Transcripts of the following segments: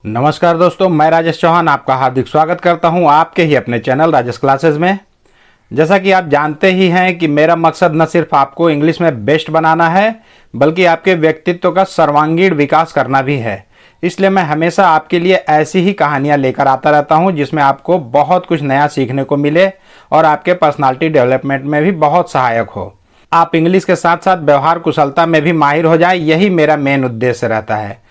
नमस्कार दोस्तों, मैं राजेश चौहान आपका हार्दिक स्वागत करता हूं आपके ही अपने चैनल राजेश क्लासेस में। जैसा कि आप जानते ही हैं कि मेरा मकसद न सिर्फ आपको इंग्लिश में बेस्ट बनाना है बल्कि आपके व्यक्तित्व का सर्वांगीण विकास करना भी है। इसलिए मैं हमेशा आपके लिए ऐसी ही कहानियां लेकर आता रहता हूं जिसमें आपको बहुत कुछ नया सीखने को मिले और आपके पर्सनालिटी डेवलपमेंट में भी बहुत सहायक हो। आप इंग्लिश के साथ साथ व्यवहार कुशलता में भी माहिर हो जाए, यही मेरा मेन उद्देश्य रहता है।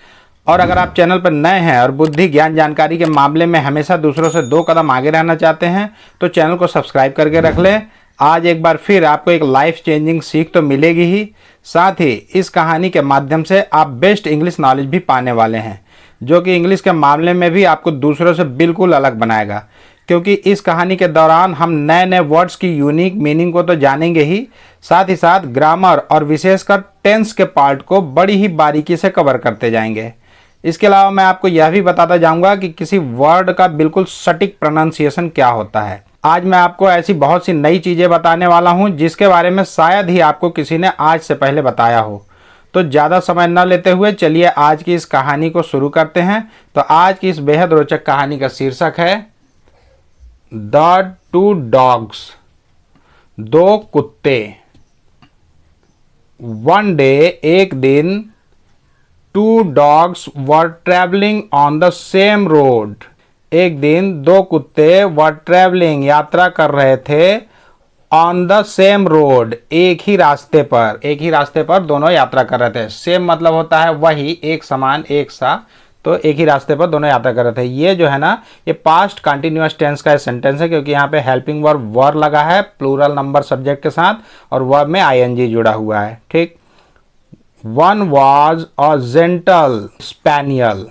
और अगर आप चैनल पर नए हैं और बुद्धि ज्ञान जानकारी के मामले में हमेशा दूसरों से 2 कदम आगे रहना चाहते हैं तो चैनल को सब्सक्राइब करके रख लें। आज एक बार फिर आपको एक लाइफ चेंजिंग सीख तो मिलेगी ही, साथ ही इस कहानी के माध्यम से आप बेस्ट इंग्लिश नॉलेज भी पाने वाले हैं, जो कि इंग्लिश के मामले में भी आपको दूसरों से बिल्कुल अलग बनाएगा। क्योंकि इस कहानी के दौरान हम नए नए वर्ड्स की यूनिक मीनिंग को तो जानेंगे ही, साथ साथ ग्रामर और विशेषकर टेंस के पार्ट को बड़ी ही बारीकी से कवर करते जाएंगे। इसके अलावा मैं आपको यह भी बताता जाऊंगा कि किसी वर्ड का बिल्कुल सटीक प्रोनाउंसिएशन क्या होता है। आज मैं आपको ऐसी बहुत सी नई चीज़ें बताने वाला हूं जिसके बारे में शायद ही आपको किसी ने आज से पहले बताया हो। तो ज़्यादा समय न लेते हुए चलिए आज की इस कहानी को शुरू करते हैं। तो आज की इस बेहद रोचक कहानी का शीर्षक है द 2 डॉग्स, 2 कुत्ते। वन डे, एक दिन, 2 dogs were traveling on the same road। एक दिन 2 कुत्ते were traveling यात्रा कर रहे थे on the same road एक ही रास्ते पर दोनों यात्रा कर रहे थे। सेम मतलब होता है वही, एक समान, एक सा। तो एक ही रास्ते पर दोनों यात्रा कर रहे थे। ये जो है ना, ये पास्ट कंटिन्यूअस टेंस का सेंटेंस है क्योंकि यहाँ पे हेल्पिंग वर्ब वर लगा है प्लूरल नंबर सब्जेक्ट के साथ और वर्ब में आईएनजी जुड़ा हुआ है। ठीक। One was a gentle spaniel.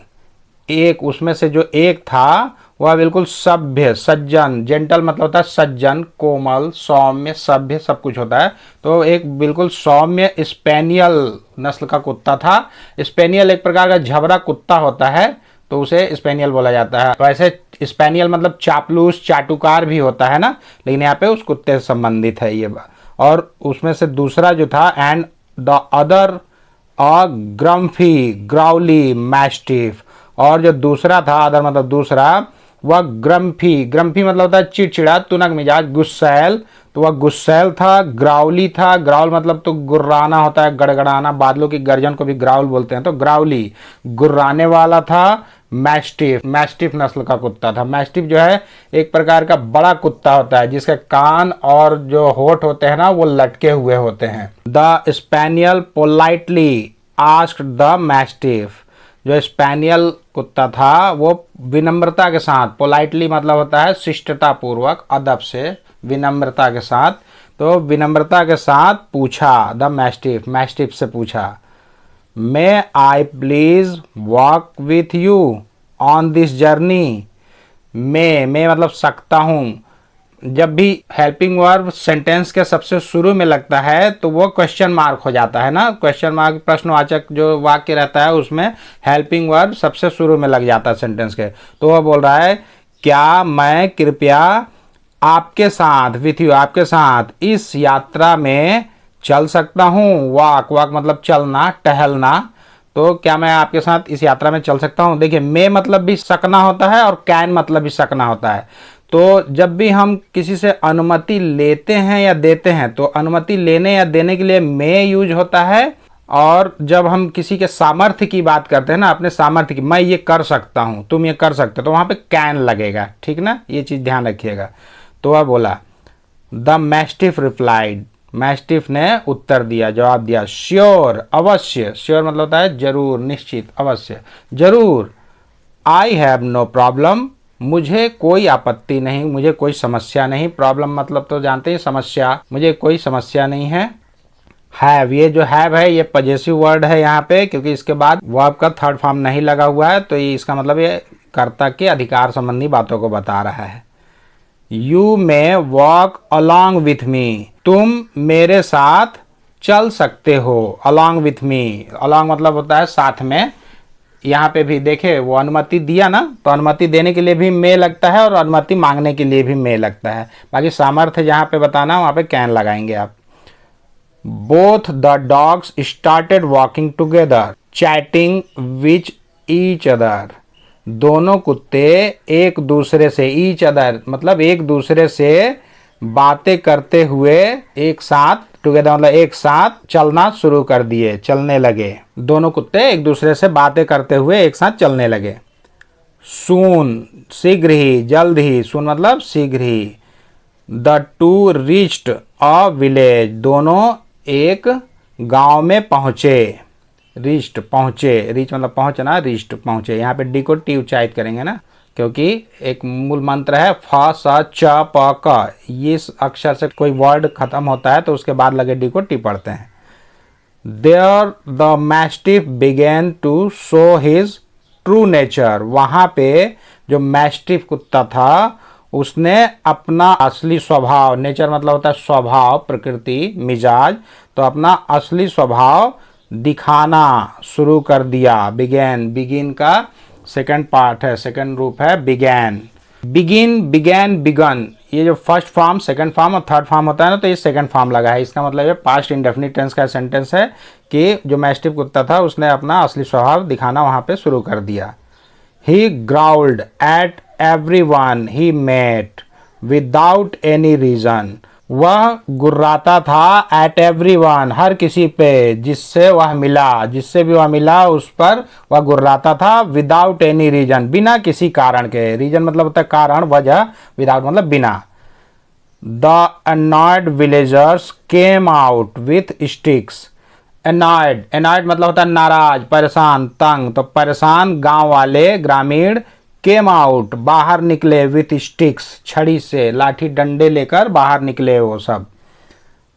एक उसमें से जो एक था वह बिल्कुल सभ्य, सज्जन। जेंटल मतलब होता है सज्जन, कोमल, सौम्य, सभ्य सब कुछ होता है। तो एक बिल्कुल सौम्य स्पैनियल नस्ल का कुत्ता था। स्पैनियल एक प्रकार का झबरा कुत्ता होता है तो उसे स्पैनियल बोला जाता है। वैसे स्पैनियल मतलब चापलूस, चाटुकार भी होता है ना, लेकिन यहाँ पे उस कुत्ते से संबंधित है ये बात। और उसमें से दूसरा जो था and the other a grumpy growly mastiff. और जो दूसरा था, अदर मतलब दूसरा, वह ग्रम्फी, ग्रम्फी मतलब होता है चिड़चिड़ा, तुनक मिजाज, गुस्सैल। तो वह गुस्सैल था। ग्राउली था, ग्राउल मतलब तो गुर्राना होता है, गड़गड़ाना। बादलों की गर्जन को भी ग्राउल बोलते हैं, तो ग्राउली गुर्राने वाला था। मैस्टिफ, मैस्टिफ नस्ल का कुत्ता था। मैस्टिफ जो है एक प्रकार का बड़ा कुत्ता होता है जिसके कान और जो होठ होते हैं ना वो लटके हुए होते हैं। The spaniel politely asked the mastiff. जो स्पैनियल कुत्ता था वो विनम्रता के साथ, पोलाइटली मतलब होता है शिष्टता पूर्वक, अदब से, विनम्रता के साथ। तो विनम्रता के साथ पूछा, द मैस्टिफ, मैस्टिफ से पूछा, may I please walk with you on this journey. May मतलब सकता हूँ। जब भी हेल्पिंग वर्ब सेंटेंस के सबसे शुरू में लगता है तो वो क्वेश्चन मार्क हो जाता है ना। क्वेश्चन मार्क प्रश्नवाचक जो वाक्य रहता है उसमें हेल्पिंग वर्ब सबसे शुरू में लग जाता है सेंटेंस के। तो वो बोल रहा है क्या मैं कृपया आपके साथ, विथ यू आपके साथ, इस यात्रा में चल सकता हूँ। वॉक, वॉक मतलब चलना, टहलना। तो क्या मैं आपके साथ इस यात्रा में चल सकता हूँ। देखिए, मे मतलब भी सकना होता है और कैन मतलब भी सकना होता है। तो जब भी हम किसी से अनुमति लेते हैं या देते हैं तो अनुमति लेने या देने के लिए मे यूज होता है। और जब हम किसी के सामर्थ्य की बात करते हैं ना, अपने सामर्थ्य की, मैं ये कर सकता हूँ, तुम ये कर सकते हो, तो वहाँ पे कैन लगेगा। ठीक ना, ये चीज़ ध्यान रखिएगा। तो वह बोला, द मैस्टिफ रिप्लाइड, मैस्टिफ ने उत्तर दिया, जवाब दिया, श्योर, अवश्य। श्योर मतलब होता है जरूर, निश्चित, अवश्य, जरूर। आई हैव नो प्रॉब्लम, मुझे कोई आपत्ति नहीं, मुझे कोई समस्या नहीं। प्रॉब्लम मतलब तो जानते हैं समस्या, मुझे कोई समस्या नहीं है। हैव, ये जो हैव है ये पजेसिव वर्ड है यहाँ पे, क्योंकि इसके बाद वर्ब का थर्ड फॉर्म नहीं लगा हुआ है। तो ये इसका मतलब ये कर्ता के अधिकार संबंधी बातों को बता रहा है। You may walk along with me, तुम मेरे साथ चल सकते हो। अलॉन्ग विथ मी, अलॉन्ग मतलब होता है साथ में। यहाँ पे भी देखे वो अनुमति दिया ना, तो अनुमति देने के लिए भी मे लगता है और अनुमति मांगने के लिए भी मे लगता है। बाकी सामर्थ्य जहाँ पे बताना वहाँ पे कैन लगाएंगे आप। Both the dogs started walking together, chatting which each other. दोनों कुत्ते एक दूसरे से, ईच अदर मतलब एक दूसरे से बातें करते हुए एक साथ, टुगेदर मतलब एक साथ चलना शुरू कर दिए, चलने लगे। दोनों कुत्ते एक दूसरे से बातें करते हुए एक साथ चलने लगे। सून शीघ्र ही, जल्द ही, सून मतलब शीघ्र ही। The two reached a village, दोनों एक गांव में पहुंचे। रीच्ड पहुंचे, रीच मतलब पहुंचना, रीच्ड पहुंचे। यहाँ पे डी को टी उच्चारित करेंगे ना, क्योंकि एक मूल मंत्र है फ स च प क, इस अक्षर से कोई वर्ड खत्म होता है तो उसके बाद लगे डी को टी पढ़ते हैं। There the mastiff began to show his true nature, वहाँ पे जो मैस्टिफ कुत्ता था उसने अपना असली स्वभाव, नेचर मतलब होता है स्वभाव, प्रकृति, मिजाज, तो अपना असली स्वभाव दिखाना शुरू कर दिया। बिगेन, बिगिन का सेकंड पार्ट है, सेकंड रूप है बिगैन। बिगिन, बिगैन, बिगन, ये जो फर्स्ट फॉर्म, सेकंड फॉर्म और थर्ड फॉर्म होता है ना, तो ये सेकंड फॉर्म लगा है। इसका मतलब ये पास्ट इंडेफिनिट टेंस का सेंटेंस है कि जो मैस्टिफ कुत्ता था उसने अपना असली स्वभाव दिखाना वहां पे शुरू कर दिया। He growled at everyone he met without any reason, वह गुर्राता था एट एवरीवन, हर किसी पे जिससे वह मिला, जिससे भी वह मिला उस पर वह गुर्राता था। विदाउट एनी रीजन, बिना किसी कारण के, रीजन मतलब होता है कारण, वजह, विदाउट मतलब बिना। The annoyed villagers came out with sticks, annoyed, annoyed मतलब होता है नाराज, परेशान, तंग, तो परेशान गांव वाले, ग्रामीण, केम आउट बाहर निकले, विथ स्टिक्स छड़ी से, लाठी डंडे लेकर बाहर निकले वो सब।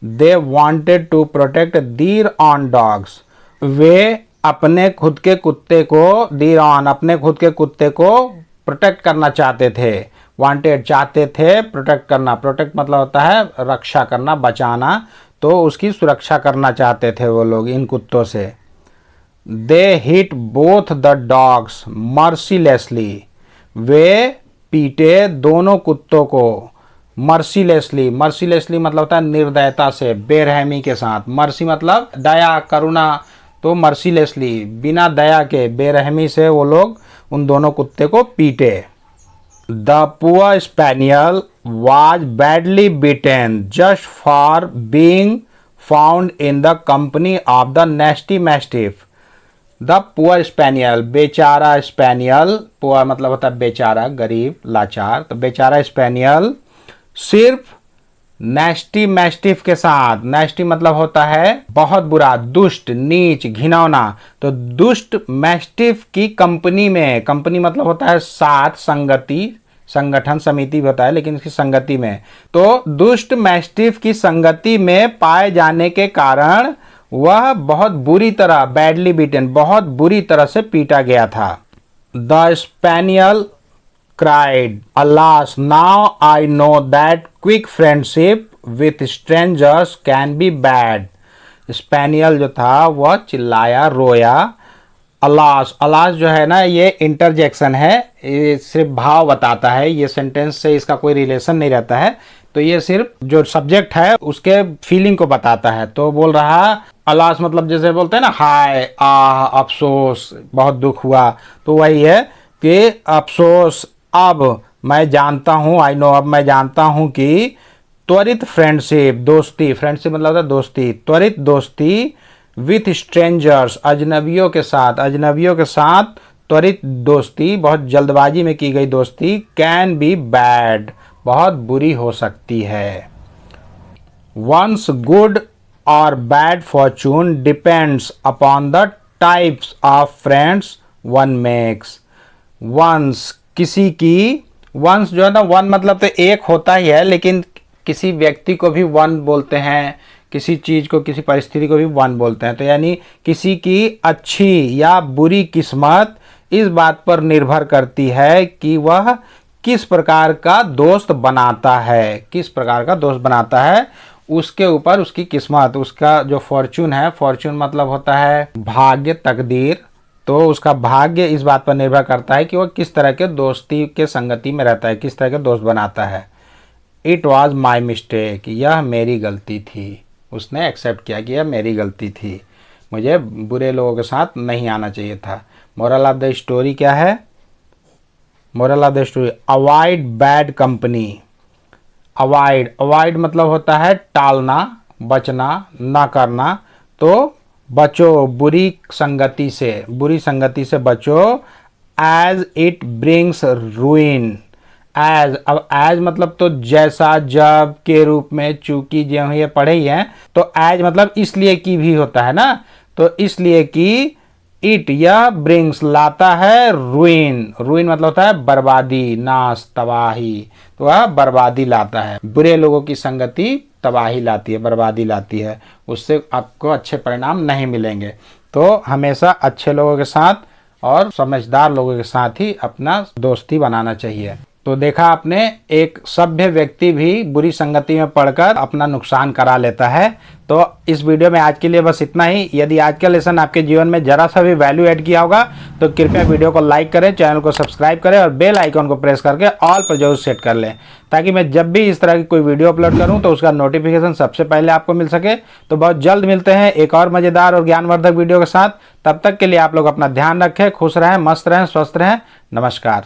दे वांटेड टू प्रोटेक्ट दीर ऑन डॉग्स, वे अपने खुद के कुत्ते को, दीर ऑन अपने खुद के कुत्ते को प्रोटेक्ट करना चाहते थे। वांटेड चाहते थे, प्रोटेक्ट करना, प्रोटेक्ट मतलब होता है रक्षा करना, बचाना, तो उसकी सुरक्षा करना चाहते थे वो लोग इन कुत्तों से। They hit both the dogs mercilessly, वे पीटे दोनों कुत्तों को मर्सीलेसली, मर्सीलेसली मतलब होता है निर्दयता से, बेरहमी के साथ। मर्सी मतलब दया, करुणा, तो मर्सीलेसली बिना दया के, बेरहमी से वो लोग उन दोनों कुत्ते को पीटे। The poor spaniel was badly beaten just for being found in the company of the nasty mastiff. The poor spaniel, बेचारा स्पैनियल, पुअर मतलब होता है बेचारा, गरीब, लाचार, तो बेचारा स्पैनियल सिर्फ नेस्टी मैस्टिफ के साथ, नेस्टी मतलब होता है बहुत बुरा, दुष्ट, नीच, घिनौना, तो दुष्ट मैस्टिफ की कंपनी में, कंपनी मतलब होता है साथ, संगति, संगठन, समिति भी होता है लेकिन इसकी संगति में, तो दुष्ट मैस्टिफ की संगति में पाए जाने के कारण वह बहुत बुरी तरह, बैडली बीटन, बहुत बुरी तरह से पीटा गया था। The spaniel cried, alas now I know that quick friendship with strangers can be bad. Spaniel जो था वह चिल्लाया, रोया। अलास, अलास जो है ना ये इंटरजेक्शन है, ये सिर्फ भाव बताता है, ये सेंटेंस से इसका कोई रिलेशन नहीं रहता है, तो ये सिर्फ जो सब्जेक्ट है उसके फीलिंग को बताता है। तो बोल रहा अलास मतलब जैसे बोलते हैं ना हाय, आह, अफसोस, बहुत दुख हुआ, तो वही है कि अफसोस, अब मैं जानता हूँ, आई नो, अब मैं जानता हूँ कि त्वरित फ्रेंडशिप, दोस्ती, फ्रेंडशिप मतलब होता है दोस्ती, त्वरित दोस्ती विथ स्ट्रेंजर्स, अजनबियों के साथ, अजनबियों के साथ त्वरित दोस्ती, बहुत जल्दबाजी में की गई दोस्ती, कैन बी बैड, बहुत बुरी हो सकती है। वंस गुड और bad fortune depends upon the types of friends one makes. One's किसी की, वंस जो है ना, वन मतलब तो एक होता ही है, लेकिन किसी व्यक्ति को भी वन बोलते हैं, किसी चीज़ को, किसी परिस्थिति को भी वन बोलते हैं, तो यानी किसी की अच्छी या बुरी किस्मत इस बात पर निर्भर करती है कि वह किस प्रकार का दोस्त बनाता है, किस प्रकार का दोस्त बनाता है, उसके ऊपर उसकी किस्मत, उसका जो फॉर्चून है, फॉर्चून मतलब होता है भाग्य, तकदीर, तो उसका भाग्य इस बात पर निर्भर करता है कि वह किस तरह के दोस्ती के संगति में रहता है, किस तरह के दोस्त बनाता है। इट वॉज माई मिस्टेक, यह मेरी गलती थी, उसने एक्सेप्ट किया कि यह मेरी गलती थी, मुझे बुरे लोगों के साथ नहीं आना चाहिए था। मोरल ऑफ द स्टोरी क्या है? Moral of the story, avoid bad company. Avoid मतलब होता है टालना, बचना, ना करना। तो बचो बुरी संगति से बचो। As it brings ruin. अब एज मतलब तो जैसा, जब के रूप में, चूंकि जो ये पढ़े ही हैं, तो एज मतलब इसलिए कि भी होता है ना, तो इसलिए कि इट यह ब्रिंग्स लाता है रूइन मतलब होता है बर्बादी, नाश, तबाही। तो वह बर्बादी लाता है। बुरे लोगों की संगति तबाही लाती है, बर्बादी लाती है, उससे आपको अच्छे परिणाम नहीं मिलेंगे। तो हमेशा अच्छे लोगों के साथ और समझदार लोगों के साथ ही अपना दोस्ती बनाना चाहिए। तो देखा आपने, एक सभ्य व्यक्ति भी बुरी संगति में पड़कर अपना नुकसान करा लेता है। तो इस वीडियो में आज के लिए बस इतना ही। यदि आज का लेसन आपके जीवन में जरा सा भी वैल्यू ऐड किया होगा तो कृपया वीडियो को लाइक करें, चैनल को सब्सक्राइब करें और बेल आइकन को प्रेस करके ऑल पर जरूर सेट कर लें, ताकि मैं जब भी इस तरह की कोई वीडियो अपलोड करूं तो उसका नोटिफिकेशन सबसे पहले आपको मिल सके। तो बहुत जल्द मिलते हैं एक और मज़ेदार और ज्ञानवर्धक वीडियो के साथ। तब तक के लिए आप लोग अपना ध्यान रखें, खुश रहें, मस्त रहें, स्वस्थ रहें। नमस्कार।